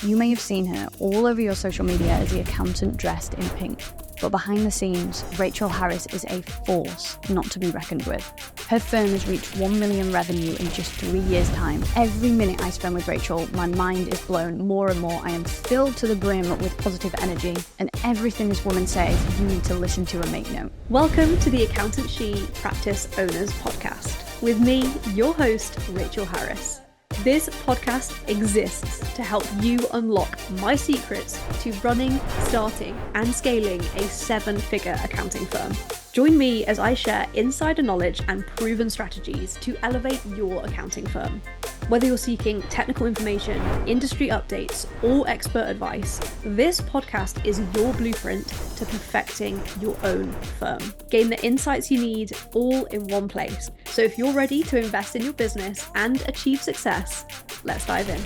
You may have seen her all over your social media as the accountant dressed in pink, but behind the scenes, Rachel Harris is a force not to be reckoned with. Her firm has reached 1 million revenue in just 3 years' time. Every minute I spend with Rachel, my mind is blown more and more. I am filled to the brim with positive energy, and everything this woman says, you need to listen to and make note. Welcome to the Accountant She Practice Owners Podcast. With me, your host, Rachel Harris. This podcast exists to help you unlock my secrets to running, starting, and scaling a 7-figure accounting firm. Join me as I share insider knowledge and proven strategies to elevate your accounting firm. Whether you're seeking technical information, industry updates, or expert advice, this podcast is your blueprint to perfecting your own firm. Gain the insights you need all in one place. So if you're ready to invest in your business and achieve success, let's dive in.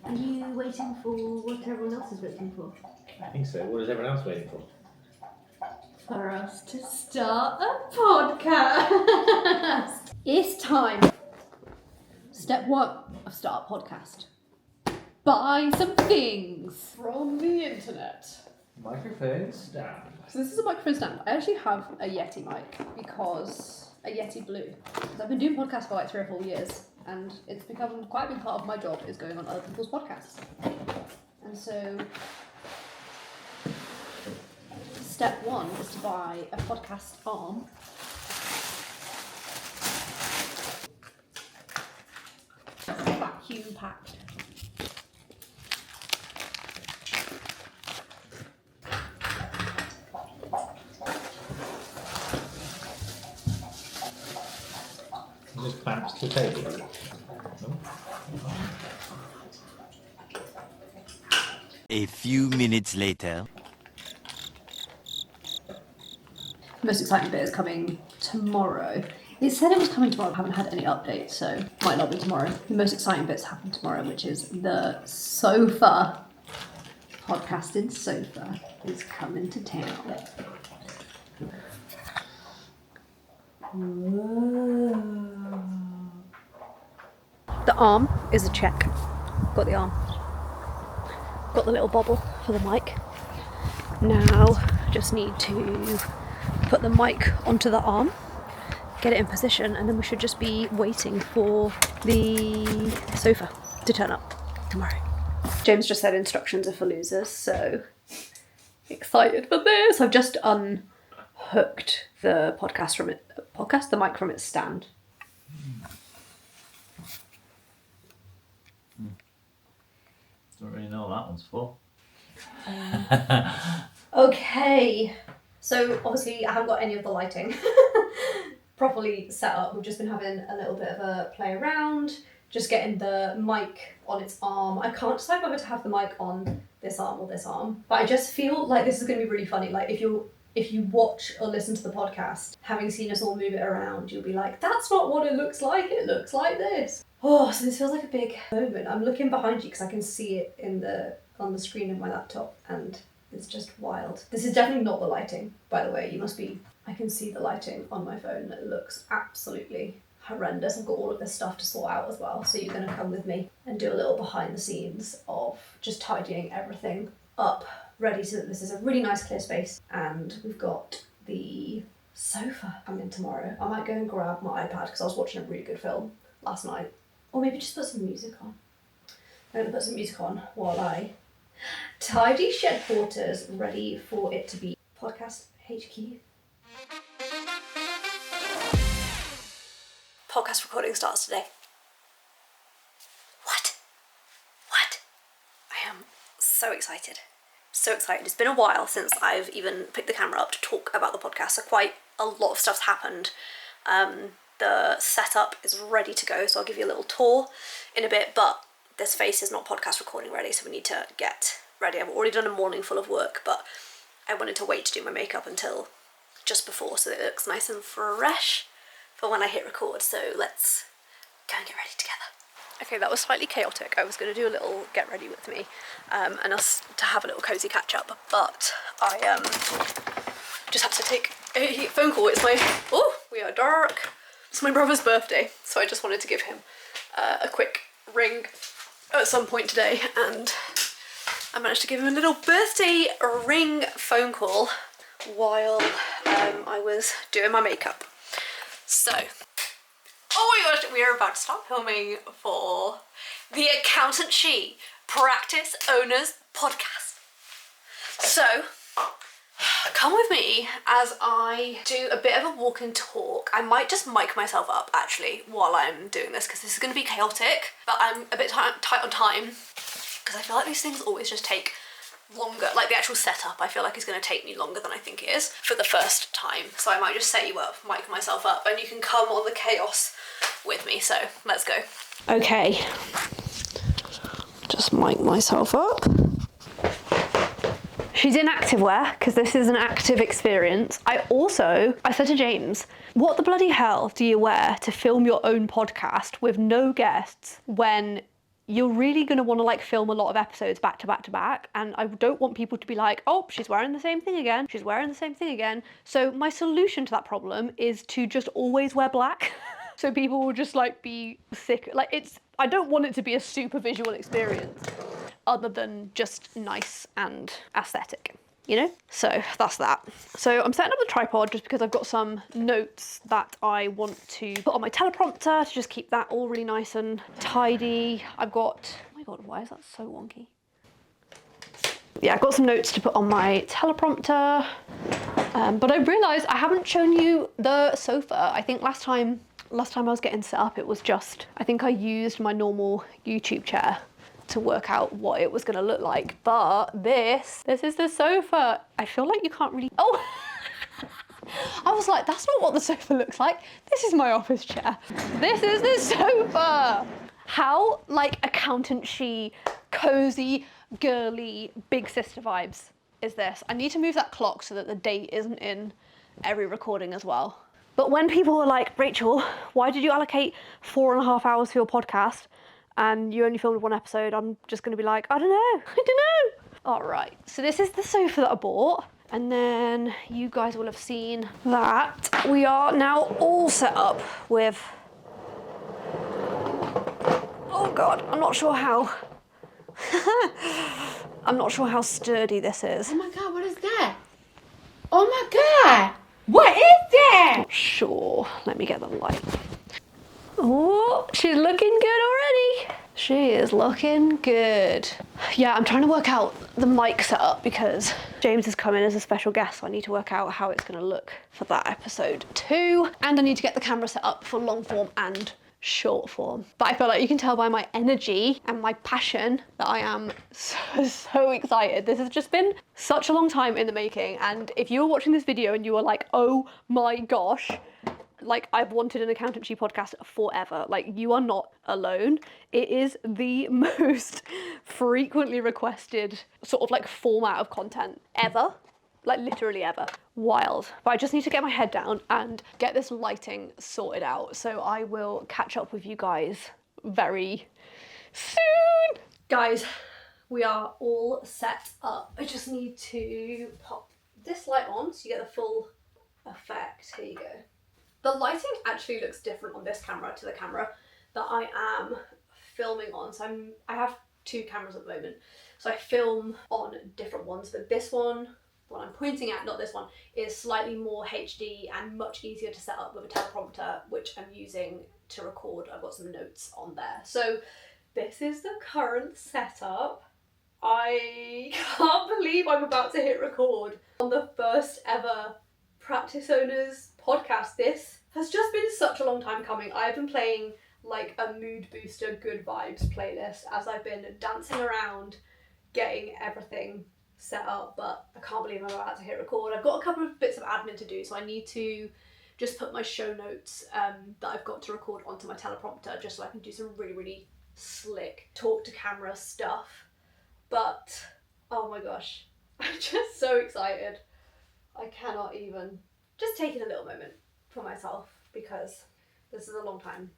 Are you waiting for what everyone else is waiting for? I think so. What is everyone else waiting for? For us to start a podcast. It's time. Step 1 of start a podcast. Buy some things from the internet. Microphone stand. So this is a microphone stand. I actually have a Yeti mic because a Yeti Blue. Because I've been doing podcasts for like 3 or 4 years, and it's become quite a big part of my job is going on other people's podcasts. And so step 1 is to buy a podcast arm. Vacuum packed. Just clamps to the table. No? A few minutes later. The most exciting bit is coming tomorrow. It said it was coming tomorrow, I haven't had any updates, so might not be tomorrow. The most exciting bit's happen tomorrow, which is the sofa. Podcasting sofa is coming to town. The arm is a check. Got the arm. Got the little bobble for the mic. Now, just need to put the mic onto the arm, get it in position, and then we should just be waiting for the sofa to turn up tomorrow. James just said instructions are for losers, so excited for this. I've just unhooked the the mic from its stand. Don't really know what that one's for. Okay, so obviously I haven't got any of the lighting properly set up. We've just been having a little bit of a play around, just getting the mic on its arm. I can't decide whether to have the mic on this arm or this arm, but I just feel like this is going to be really funny. Like if you watch or listen to the podcast, having seen us all move it around, you'll be like, that's not what it looks like, it looks like this. Oh, so this feels like a big moment. I'm looking behind you because I can see it on the screen of my laptop, and it's just wild. This is definitely not the lighting, by the way. I can see the lighting on my phone. It looks absolutely horrendous. I've got all of this stuff to sort out as well, so you're going to come with me and do a little behind the scenes of just tidying everything up, ready so that this is a really nice clear space. And we've got the sofa coming tomorrow. I might go and grab my iPad because I was watching a really good film last night. Or maybe just put some music on. I'm going to put some music on while I tidy shed quarters, ready for it to be Podcast HQ. Podcast recording starts today. What? I am so excited. So excited. It's been a while since I've even picked the camera up to talk about the podcast, so quite a lot of stuff's happened. The setup is ready to go, so I'll give you a little tour in a bit, but this face is not podcast recording ready, so we need to get ready. I've already done a morning full of work, but I wanted to wait to do my makeup until just before so that it looks nice and fresh for when I hit record, so let's go and get ready together. Okay, that was slightly chaotic. I was going to do a little get ready with me and us to have a little cosy catch up, but I just had to take a phone call. We are dark. It's my brother's birthday, so I just wanted to give him a quick ring at some point today, and I managed to give him a little birthday ring phone call while I was doing my makeup. So, oh my gosh, we are about to start filming for the Accountancy Practice Owners Podcast. So, come with me as I do a bit of a walk and talk. I might just mic myself up actually while I'm doing this because this is going to be chaotic, but I'm a bit tight on time because I feel like these things always just take longer. Like the actual setup I feel like is going to take me longer than I think it is for the first time. So I might just set you up, mic myself up, and you can come on the chaos with me. So let's go. Okay. Just mic myself up. She's in activewear because this is an active experience. I said to James, what the bloody hell do you wear to film your own podcast with no guests when you're really going to want to like film a lot of episodes back to back to back, and I don't want people to be like, oh, she's wearing the same thing again, she's wearing the same thing again. So my solution to that problem is to just always wear black. So people will just like be sick. Like I don't want it to be a super visual experience other than just nice and aesthetic, you know? So that's that. So I'm setting up the tripod just because I've got some notes that I want to put on my teleprompter to just keep that all really nice and tidy. I've got, oh my God, why is that so wonky? Yeah, I've got some notes to put on my teleprompter, but I realised I haven't shown you the sofa. I think last time I was getting set up, it was just, I think I used my normal YouTube chair to work out what it was going to look like, but this is the sofa. I feel like you can't really, oh, I was like, that's not what the sofa looks like. This is my office chair. This is the sofa. How like accountancy, cozy, girly, big sister vibes is this? I need to move that clock so that the date isn't in every recording as well. But when people were like, Rachel, why did you allocate 4.5 hours for your podcast and you only filmed one episode? I'm just going to be like, I don't know. All right, so this is the sofa that I bought. And then you guys will have seen that we are now all set up with, oh God, I'm not sure how sturdy this is. Oh my God, what is that? Oh my God, what is that? Not sure, let me get the light. Oh, she's looking good already. She is looking good. Yeah, I'm trying to work out the mic setup because James is coming as a special guest, so I need to work out how it's going to look for that episode too. And I need to get the camera set up for long form and short form. But I feel like you can tell by my energy and my passion that I am so excited. This has just been such a long time in the making, and if you were watching this video and you were like, oh my gosh, like I've wanted an accountancy podcast forever, like you are not alone. It is the most frequently requested sort of like format of content ever, like literally ever. Wild. But I just need to get my head down and get this lighting sorted out, so I will catch up with you guys very soon. Guys, we are all set up. I just need to pop this light on so you get the full effect. Here you go. The lighting actually looks different on this camera to the camera that I am filming on. So I have two cameras at the moment. So I film on different ones, but this one, the one I'm pointing at, not this one, is slightly more HD and much easier to set up with a teleprompter, which I'm using to record. I've got some notes on there. So this is the current setup. I can't believe I'm about to hit record on the first ever Practice Owners podcast. This has just been such a long time coming. I've been playing like a mood booster, good vibes playlist as I've been dancing around, getting everything set up, but I can't believe I'm about to hit record. I've got a couple of bits of admin to do, so I need to just put my show notes that I've got to record onto my teleprompter just so I can do some really, really slick talk to camera stuff. But, oh my gosh, I'm just so excited. I cannot even. Just taking a little moment for myself because this is a long time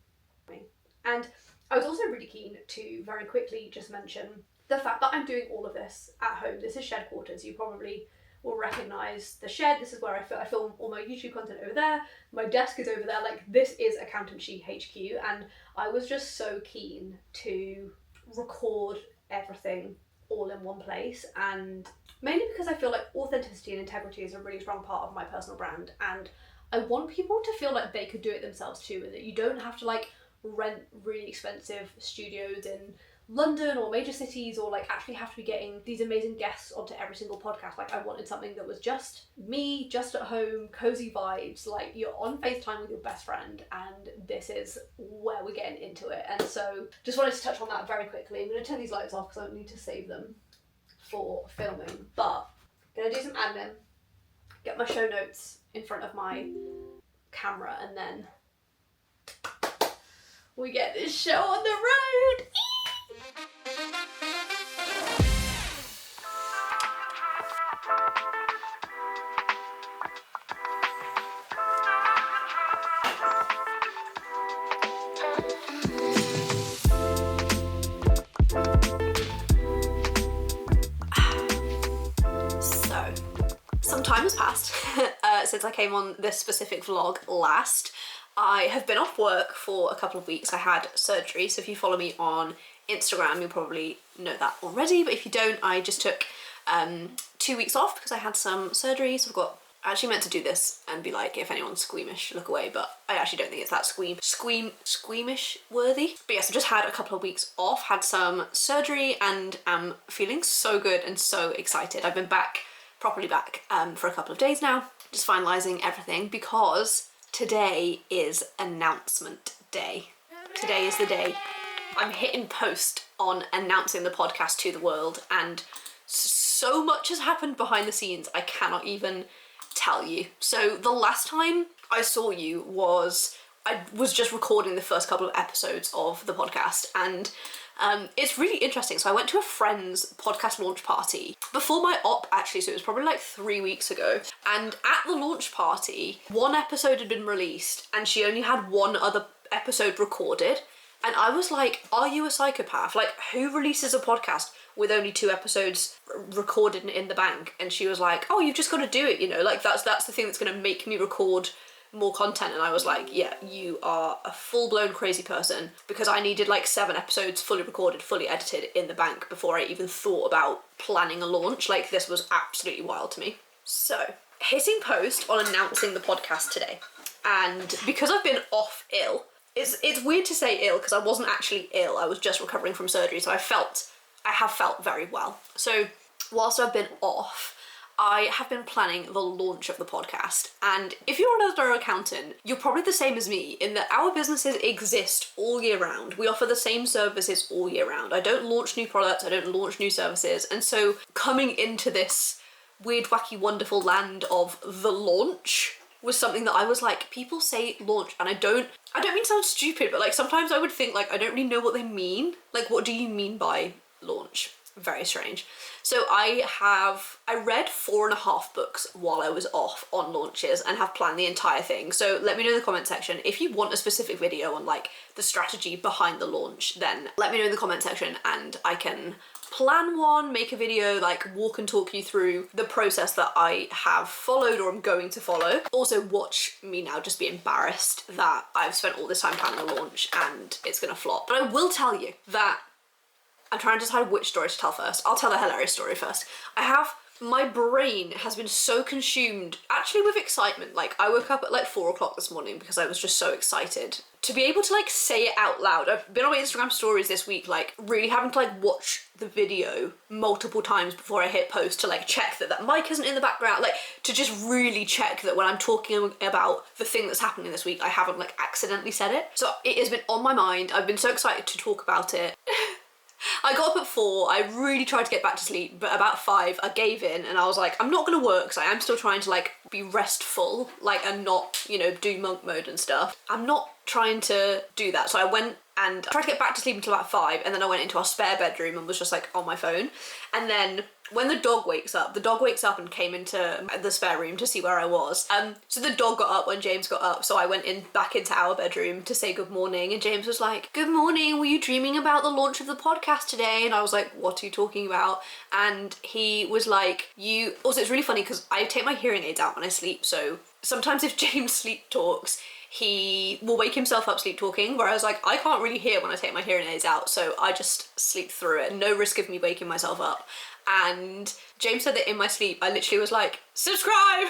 coming. And I was also really keen to very quickly just mention the fact that I'm doing all of this at home. This is shed quarters. You probably will recognise the shed. This is where I film all my YouTube content over there. My desk is over there. Like, this is Accountancy HQ, and I was just so keen to record everything all in one place, and mainly because I feel like authenticity and integrity is a really strong part of my personal brand, and I want people to feel like they could do it themselves too, and that you don't have to like rent really expensive studios in London or major cities, or like actually have to be getting these amazing guests onto every single podcast. Like, I wanted something that was just me, just at home, cozy vibes, like you're on FaceTime with your best friend, and this is where we're getting into it. And so just wanted to touch on that very quickly. I'm going to turn these lights off because I don't need to save them for filming, but I'm going to do some admin, get my show notes in front of my camera, and then we get this show on the road. So, some time has passed since I came on this specific vlog last. I have been off work for a couple of weeks. I had surgery, so if you follow me on Instagram, you'll probably know that already, but if you don't, I just took 2 weeks off because I had some surgery. So I actually meant to do this and be like, if anyone's squeamish, look away, but I actually don't think it's that squeamish worthy. But yes, I just had a couple of weeks off, had some surgery, and am feeling so good and so excited. I've been properly back for a couple of days now, just finalising everything, because today is announcement day. Today is the day I'm hitting post on announcing the podcast to the world, and so much has happened behind the scenes I cannot even tell you. So the last time I saw you I was just recording the first couple of episodes of the podcast, and it's really interesting. So I went to a friend's podcast launch party before my op, actually, so it was probably like 3 weeks ago, and at the launch party, one episode had been released and she only had one other episode recorded, and I was like, are you a psychopath? Like, who releases a podcast with only 2 episodes recorded in the bank? And she was like, oh, you've just got to do it, you know, like that's the thing that's going to make me record more content. And I was like, yeah, you are a full-blown crazy person, because I needed like 7 episodes fully recorded, fully edited in the bank before I even thought about planning a launch. Like, this was absolutely wild to me. So, hitting post on announcing the podcast today, and because I've been off ill, it's weird to say ill because I wasn't actually ill, I was just recovering from surgery, so I have felt very well. So whilst I've been off, I have been planning the launch of the podcast, and if you're another accountant, you're probably the same as me in that our businesses exist all year round. We offer the same services all year round. I don't launch new products, I don't launch new services, and so coming into this weird, wacky, wonderful land of the launch was something that I was like, people say launch, and I don't mean to sound stupid, but like sometimes I would think like, I don't really know what they mean. Like, what do you mean by launch? Very strange. So I read 4.5 books while I was off on launches and have planned the entire thing. So let me know in the comment section if you want a specific video on like the strategy behind the launch, then let me know in the comment section and I can plan one, make a video, like walk and talk you through the process that I have followed or I'm going to follow. Also watch me now just be embarrassed that I've spent all this time planning a launch and it's gonna flop. But I will tell you that I'm trying to decide which story to tell first. I'll tell the hilarious story first. My brain has been so consumed, actually with excitement. Like, I woke up at like 4 o'clock this morning because I was just so excited to be able to like say it out loud. I've been on my Instagram stories this week, like really having to like watch the video multiple times before I hit post to like check that mic isn't in the background, like to just really check that when I'm talking about the thing that's happening this week, I haven't like accidentally said it. So it has been on my mind. I've been so excited to talk about it. I got up at 4, I really tried to get back to sleep, but about 5 I gave in and I was like, I'm not gonna work because I am still trying to like be restful, like, and not, you know, do monk mode and stuff. I'm not trying to do that. So I went and tried to get back to sleep until about 5, and then I went into our spare bedroom and was just like on my phone. And then when the dog wakes up and came into the spare room to see where I was. So the dog got up when James got up, so I went back into our bedroom to say good morning, and James was like, good morning, were you dreaming about the launch of the podcast today? And I was like, what are you talking about? And he was like, also it's really funny because I take my hearing aids out when I sleep, so sometimes if James sleep talks, he will wake himself up sleep talking, whereas like I can't really hear when I take my hearing aids out, so I just sleep through it, no risk of me waking myself up. And James said that in my sleep I literally was like, subscribe!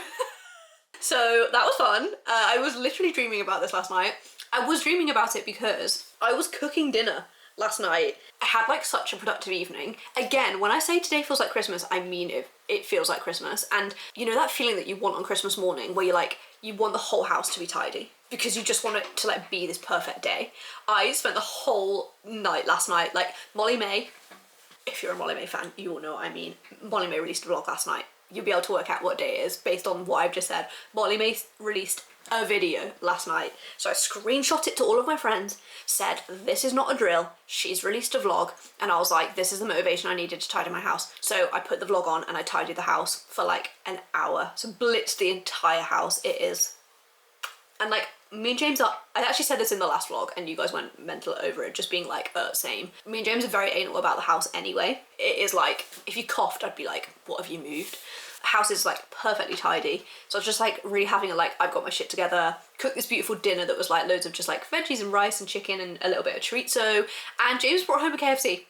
So that was fun. I was literally dreaming about this last night. I was dreaming about it because I was cooking dinner last night. I had like such a productive evening. Again, when I say today feels like Christmas, I mean it feels like Christmas. And you know that feeling that you want on Christmas morning where you're like, you want the whole house to be tidy because you just want it to like be this perfect day. I spent the whole night last night, like Molly May, if you're a Molly May fan, you will know what I mean. Molly May released a vlog last night. You'll be able to work out what day it is based on what I've just said. Molly May released a video last night. So I screenshot it to all of my friends, said, this is not a drill, she's released a vlog, and I was like, this is the motivation I needed to tidy my house. So I put the vlog on and I tidied the house for like an hour. So blitzed the entire house. It is. And like, me and James I actually said this in the last vlog and you guys went mental over it, just being like, same. Me and James are very anal about the house anyway. It is like, if you coughed, I'd be like, what have you moved? The house is like perfectly tidy. So I was just like really having a like, I've got my shit together, cooked this beautiful dinner that was like loads of just like veggies and rice and chicken and a little bit of chorizo. And James brought home a KFC.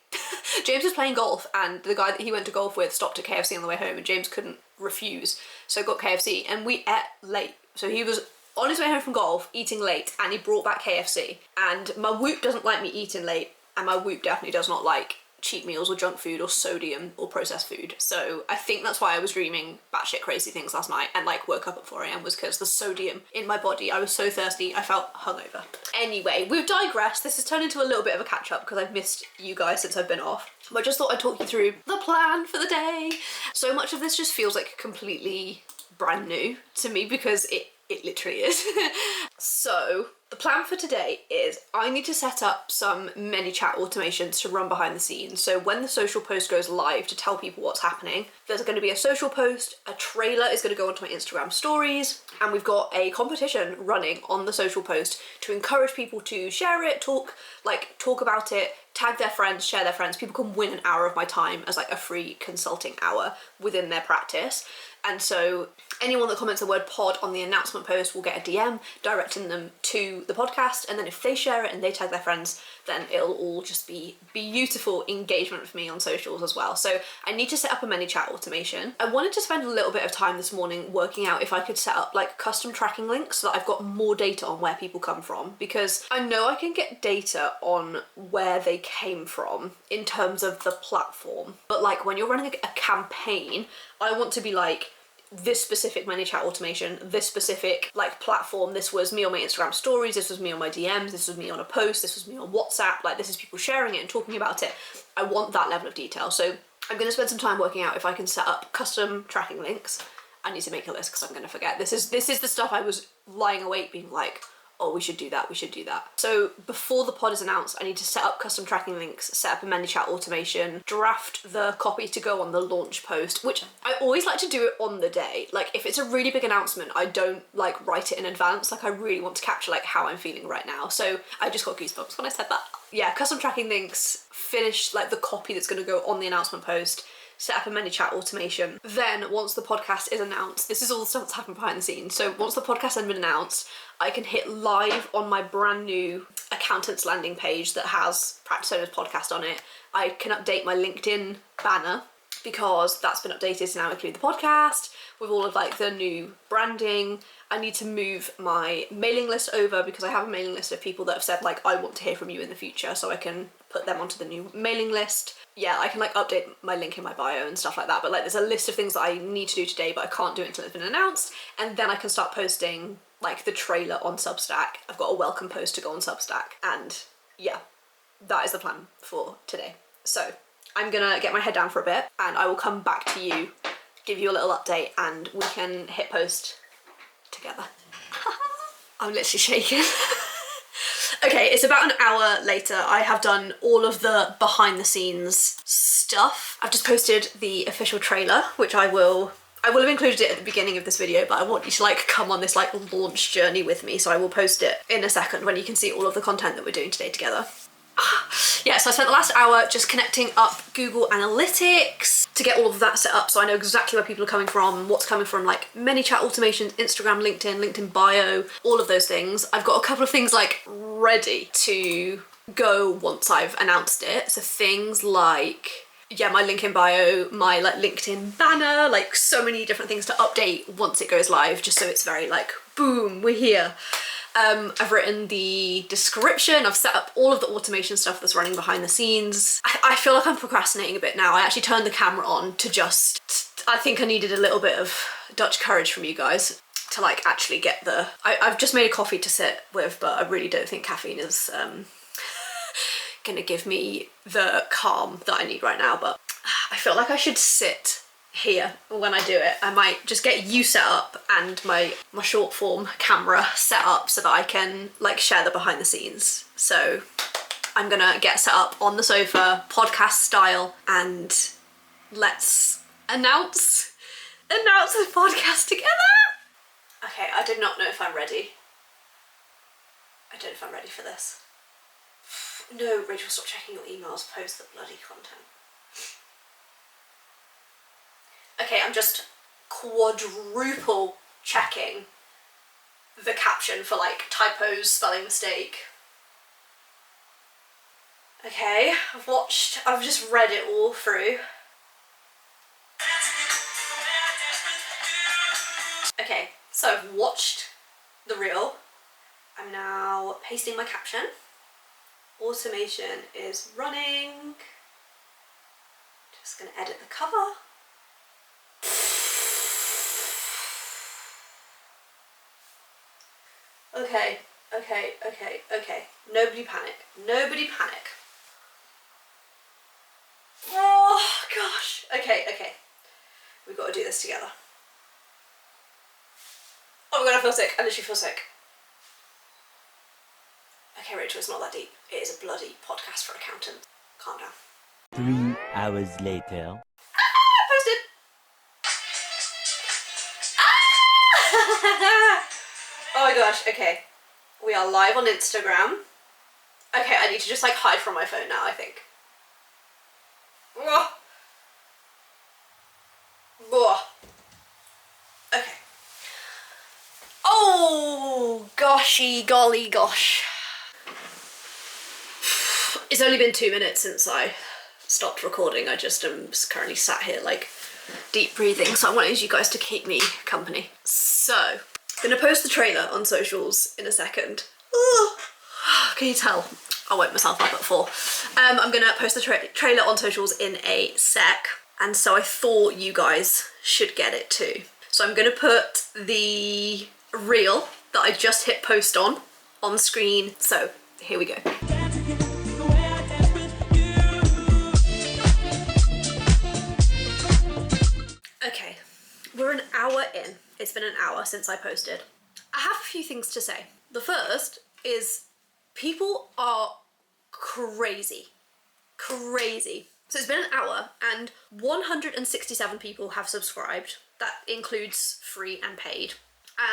James was playing golf and the guy that he went to golf with stopped at KFC on the way home and James couldn't refuse. So got KFC and we ate late. So he was on his way home from golf, eating late, and he brought back KFC. And my whoop doesn't like me eating late, and my whoop definitely does not like cheap meals or junk food or sodium or processed food. So I think that's why I was dreaming batshit crazy things last night and like woke up at 4 AM was because the sodium in my body, I was so thirsty, I felt hungover. Anyway, we've digressed. This has turned into a little bit of a catch up because I've missed you guys since I've been off. But I just thought I'd talk you through the plan for the day. So much of this just feels like completely brand new to me because it literally is. So the plan for today is I need to set up some ManyChat automations to run behind the scenes. So when the social post goes live to tell people what's happening, there's going to be a social post, a trailer is going to go onto my Instagram stories, and we've got a competition running on the social post to encourage people to share it, talk about it, tag their friends, share their friends. People can win an hour of my time as like a free consulting hour within their practice. And so anyone that comments the word pod on the announcement post will get a DM directing them to the podcast, and then if they share it and they tag their friends, then it'll all just be beautiful engagement for me on socials as well. So I need to set up a ManyChat automation. I wanted to spend a little bit of time this morning working out if I could set up like custom tracking links so that I've got more data on where people come from, because I know I can get data on where they came from in terms of the platform, but like when you're running a campaign, I want to be like, this specific ManyChat automation, this specific like platform, this was me on my Instagram stories, this was me on my DMs, this was me on a post, this was me on WhatsApp, like this is people sharing it and talking about it. I want that level of detail. So I'm going to spend some time working out if I can set up custom tracking links. I need to make a list because I'm going to forget. This is the stuff I was lying awake being like, oh, we should do that, we should do that. So before the pod is announced, I need to set up custom tracking links, set up a ManyChat automation, draft the copy to go on the launch post, which I always like to do it on the day. Like if it's a really big announcement, I don't like write it in advance. Like I really want to capture like how I'm feeling right now. So I just got goosebumps when I said that. Yeah, custom tracking links, finish like the copy that's going to go on the announcement post, set up a ManyChat automation. Then once the podcast is announced, this is all the stuff that's happened behind the scenes. So once the podcast has been announced, I can hit live on my brand new accountant's landing page that has Practice Owners Podcast on it. I can update my LinkedIn banner because that's been updated to now include the podcast with all of like the new branding. I need to move my mailing list over because I have a mailing list of people that have said like, I want to hear from you in the future, so I can put them onto the new mailing list. Yeah, I can like update my link in my bio and stuff like that, but like there's a list of things that I need to do today, but I can't do it until it's been announced, and then I can start posting like the trailer on Substack. I've got a welcome post to go on Substack, and yeah, that is the plan for today. So I'm gonna get my head down for a bit and I will come back to you, give you a little update, and we can hit post together. I'm literally shaking. Okay, it's about an hour later. I have done all of the behind the scenes stuff. I've just posted the official trailer, which I will have included it at the beginning of this video, but I want you to like come on this like launch journey with me, so I will post it in a second when you can see all of the content that we're doing today together. Yeah, so I spent the last hour just connecting up Google Analytics to get all of that set up so I know exactly where people are coming from, what's coming from, like ManyChat automations, Instagram, LinkedIn bio, all of those things. I've got a couple of things like ready to go once I've announced it. So things like, yeah, my link in bio, my like LinkedIn banner, like so many different things to update once it goes live, just so it's very like, boom, we're here. I've written the description, I've set up all of the automation stuff that's running behind the scenes. I feel like I'm procrastinating a bit now. I actually turned the camera on to just, I think I needed a little bit of Dutch courage from you guys to like actually get I've just made a coffee to sit with, but I really don't think caffeine is gonna give me the calm that I need right now, but I feel like I should sit here when I do it. I might just get you set up and my short form camera set up so that I can like share the behind the scenes. So I'm gonna get set up on the sofa, podcast style, and let's announce the podcast together. Okay, I do not know if I'm ready. I don't know if I'm ready for this. No, Rachel, stop checking your emails, post the bloody content. Okay, I'm just quadruple checking the caption for like typos, spelling mistake. Okay, I've just read it all through. Okay, so I've watched the reel. I'm now pasting my caption. Automation is running. Just gonna edit the cover. Okay. Nobody panic. Nobody panic. Oh, gosh. Okay. We've got to do this together. Oh my god, I feel sick. I literally feel sick. Okay, Rachel, it's not that deep. It is a bloody podcast for accountants. Calm down. 3 hours later. Posted! Oh my gosh, okay. We are live on Instagram. Okay, I need to just like hide from my phone now, I think. Whoa. Okay. Oh, goshy golly gosh. It's only been 2 minutes since I stopped recording. I just am currently sat here like deep breathing, so I wanted you guys to keep me company. So, I'm gonna post the trailer on socials in a second. Ugh. Can you tell? I'll wake myself up at 4. I'm gonna post the trailer on socials in a sec, and so I thought you guys should get it too. So I'm gonna put the reel that I just hit post on screen. So here we go. Okay, we're an hour in. It's been an hour since I posted. I have a few things to say. The first is people are crazy. So it's been an hour and 167 people have subscribed. That includes free and paid.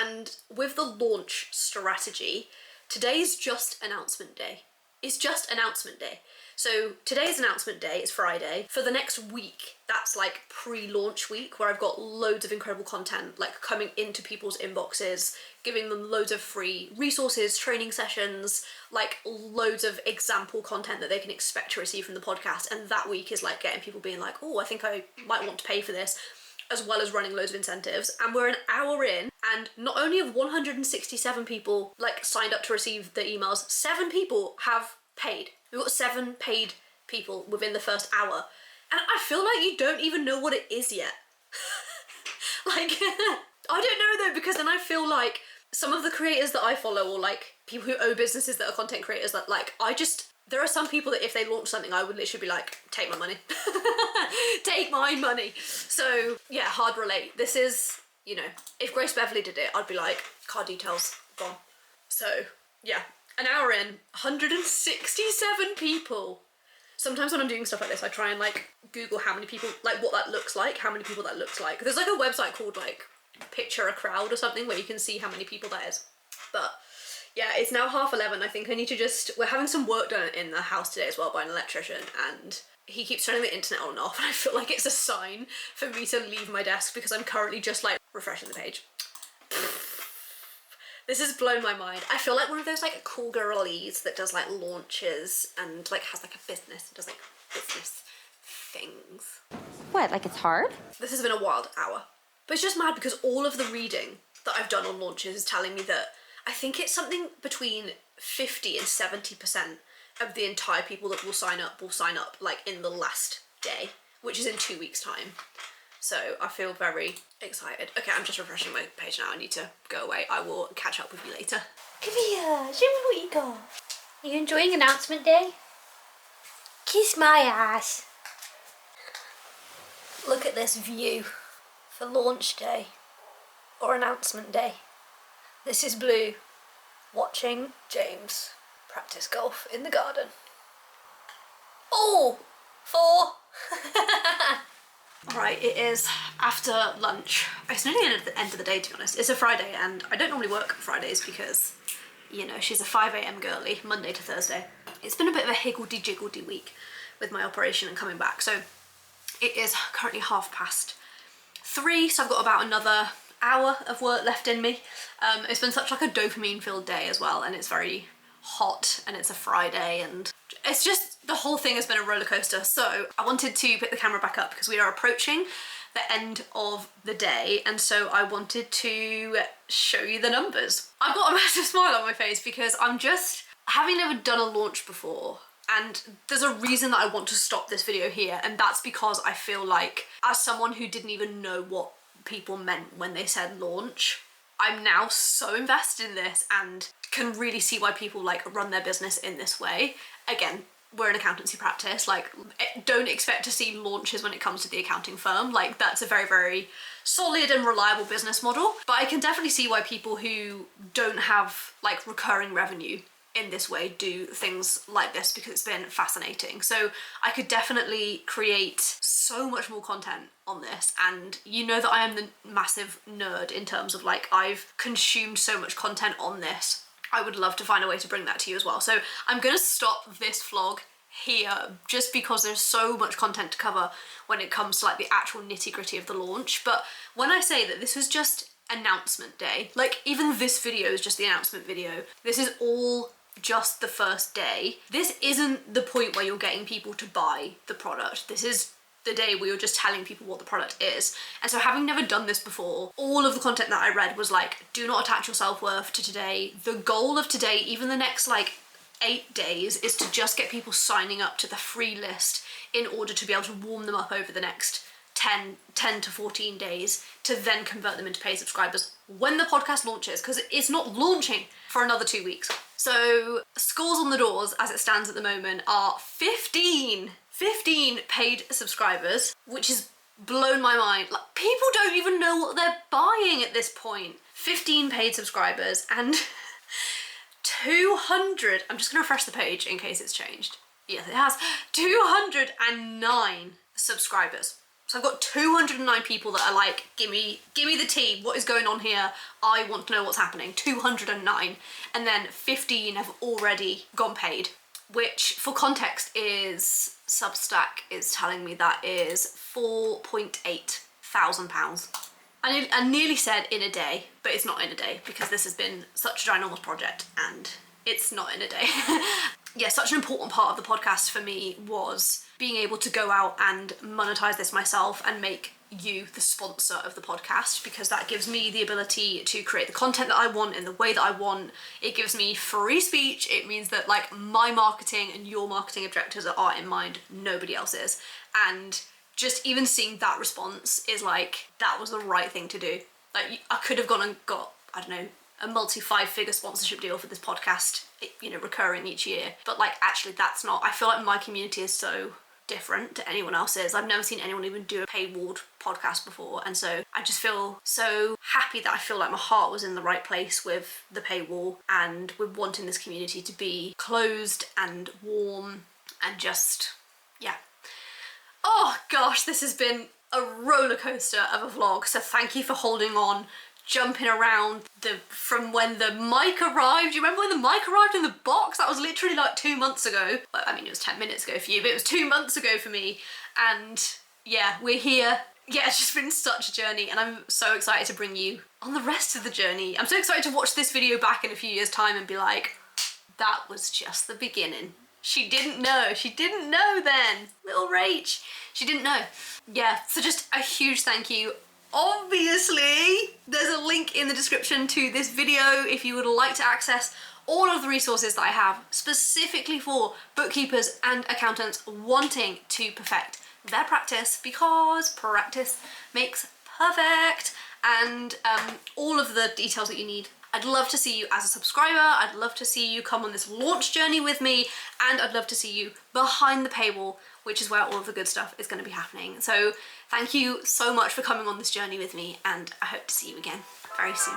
And with the launch strategy, today's just announcement day. It's just announcement day. So today's announcement day is Friday. For the next week, that's like pre-launch week, where I've got loads of incredible content like coming into people's inboxes, giving them loads of free resources, training sessions, like loads of example content that they can expect to receive from the podcast. And that week is like getting people being like, oh, I think I might want to pay for this, as well as running loads of incentives. And we're an hour in, and not only have 167 people like signed up to receive the emails, 7 people have paid. We've got 7 paid people within the first hour. And I feel like you don't even know what it is yet. Like, I don't know though, because then I feel like some of the creators that I follow, or like people who own businesses that are content creators, that like, there are some people that if they launch something, I would literally be like, take my money. Take my money. So yeah, hard relate. This is, you know, if Grace Beverly did it, I'd be like, card details, gone. So yeah, An hour in, 167 people. Sometimes when I'm doing stuff like this, I try and like Google how many people, like what that looks like, how many people that looks like. There's like a website called like Picture a Crowd or something where you can see how many people that is. But yeah, it's now 11:30. I think I need to just, we're having some work done in the house today as well by an electrician, and he keeps turning the internet on and off, and I feel like it's a sign for me to leave my desk because I'm currently just like refreshing the page. This has blown my mind. I feel like one of those like cool girlies that does like launches and like has like a business and does like business things. What, like it's hard? This has been a wild hour. But it's just mad because all of the reading that I've done on launches is telling me that I think it's something between 50 and 70% of the entire people that will sign up like in the last day, which is in 2 weeks' time. So I feel very excited. Okay, I'm just refreshing my page now. I need to go away. I will catch up with you later. Come here, show me what you got. Are you enjoying announcement day? Kiss my ass. Look at this view for launch day or announcement day. This is Blue watching James practice golf in the garden. Oh, 4. Alright, it is after lunch. It's nearly the end of the day, to be honest. It's a Friday and I don't normally work Fridays because, you know, she's a 5 a.m. girly, Monday to Thursday. It's been a bit of a higgledy-jiggledy week with my operation and coming back. So it is currently 3:30, so I've got about another hour of work left in me. It's been such like a dopamine-filled day as well, and it's very hot and it's a Friday and it's just, the whole thing has been a roller coaster. So I wanted to pick the camera back up because we are approaching the end of the day, and so I wanted to show you the numbers. I've got a massive smile on my face because I'm just, having never done a launch before, and there's a reason that I want to stop this video here, and that's because I feel like, as someone who didn't even know what people meant when they said launch, I'm now so invested in this and can really see why people like run their business in this way. Again, we're an accountancy practice, like don't expect to see launches when it comes to the accounting firm. Like that's a very, very solid and reliable business model. But I can definitely see why people who don't have like recurring revenue in this way do things like this, because it's been fascinating. So I could definitely create so much more content on this, and you know that I am the massive nerd in terms of like I've consumed so much content on this. I would love to find a way to bring that to you as well. So I'm gonna stop this vlog here just because there's so much content to cover when it comes to like the actual nitty-gritty of the launch. But when I say that this was just announcement day, like even this video is just the announcement video, this is all just the first day. This isn't the point where you're getting people to buy the product. This is the day where you're just telling people what the product is. And so having never done this before, all of the content that I read was like, do not attach your self-worth to today. The goal of today, even the next like 8 days, is to just get people signing up to the free list in order to be able to warm them up over the next 10 to 14 days to then convert them into paid subscribers when the podcast launches, because it's not launching for another 2 weeks. So scores on the doors as it stands at the moment are 15 paid subscribers, which has blown my mind. Like people don't even know what they're buying at this point. 15 paid subscribers and 200, I'm just gonna refresh the page in case it's changed. Yes, it has 209 subscribers. So I've got 209 people that are like, give me the tea, what is going on here? I want to know what's happening. 209. And then 15 have already gone paid, which for context is, Substack is telling me that is £4.8 thousand. I nearly said in a day, but it's not in a day because this has been such a ginormous project and it's not in a day. Yeah, such an important part of the podcast for me was being able to go out and monetize this myself and make you the sponsor of the podcast, because that gives me the ability to create the content that I want in the way that I want. It gives me free speech. It means that like my marketing and your marketing objectives are in mind, nobody else's. And just even seeing that response is like, that was the right thing to do. Like I could have gone and got, I don't know, a multi-5-figure sponsorship deal for this podcast, you know, recurring each year. But like, actually that's not, I feel like my community is so different to anyone else's. I've never seen anyone even do a paywalled podcast before, and so I just feel so happy that I feel like my heart was in the right place with the paywall and with wanting this community to be closed and warm and just, yeah. Oh gosh, this has been a roller coaster of a vlog, so thank you for holding on, jumping around from when the mic arrived. Do you remember when the mic arrived in the box? That was literally like 2 months ago. Well, I mean, it was 10 minutes ago for you, but it was 2 months ago for me. And yeah, we're here. Yeah, it's just been such a journey, and I'm so excited to bring you on the rest of the journey. I'm so excited to watch this video back in a few years' time and be like, that was just the beginning. She didn't know then. Little Rach. She didn't know. Yeah, so just a huge thank you. Obviously, there's a link in the description to this video if you would like to access all of the resources that I have specifically for bookkeepers and accountants wanting to perfect their practice, because practice makes perfect, and all of the details that you need. I'd love to see you as a subscriber, I'd love to see you come on this launch journey with me, and I'd love to see you behind the paywall, which is where all of the good stuff is going to be happening. So thank you so much for coming on this journey with me, and I hope to see you again very soon.